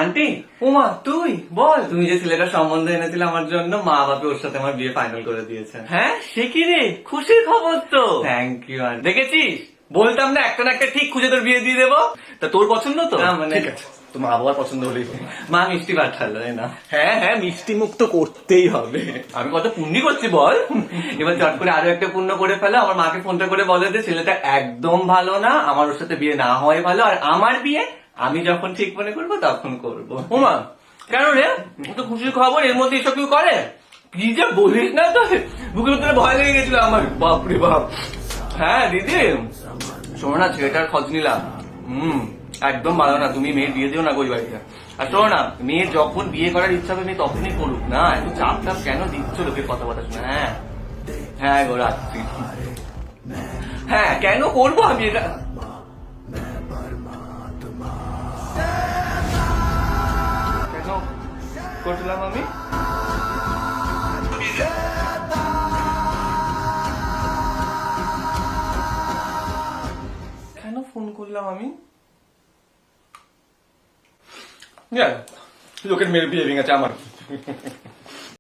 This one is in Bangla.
আন্টি, ওমা তুই বল। তুমি যে ছেলেটার সম্বন্ধ এনেছিলে আমার জন্য, মা বাবা ওর সাথে আমার বিয়ে ফাইনাল করে দিয়েছে। হ্যাঁ সে কি রে, খুশির খবর তো। Thank you aunty. দেখেছিস, বলতাম না একটা ঠিক খুঁজে তোর বিয়ে দিয়ে দেবো। তা তোর পছন্দ তো? না, মানে ঠিক আছে, তোমার আবহাওয়ার পছন্দ হলেই হলো। মা মিষ্টি পাঠালো, তাই না? হ্যাঁ হ্যাঁ, মিষ্টি মুখ তো করতেই হবে। আমি কত পুণ্যি করছি বল। এবার চট করে আরো একটা পূর্ণ করে ফেলো, আমার মাকে ফোনটা করে বলে যে ছেলেটা একদম ভালো না, আমার ওর সাথে বিয়ে না হয় ভালো, আর আমার বিয়ে আমি যখন ঠিক মনে করবো তখন করবো। ওমা কেন রে, তো খুশির খবর, এর মধ্যে এসব কেউ করে? কি যে বলিস না তো, বুকের ভিতরে ভয় লেগে গেছিল আমার, বাপরে বাপ। হ্যাঁ দিদি, শোনো না, ছেলেটার খোঁজ নিলাম। একদম ভালো না, তুমি মেয়ের বিয়ে দিও না ওই বাড়িতে। আর শোনো না, মেয়ের যখন বিয়ে করার ইচ্ছা হবে মেয়ে তখনই করুক না, একটু চাপ টাপ কেন দিচ্ছ লোকের কথাবার্তা শুনে? হ্যাঁ হ্যাঁ গো, রাখছি। হ্যাঁ কেন করবো আমি এটা? কেন করলাম আমি? কেন ফোন করলাম আমি? লোকের মেয়ের বিয়ে ভেঙেছে আমার।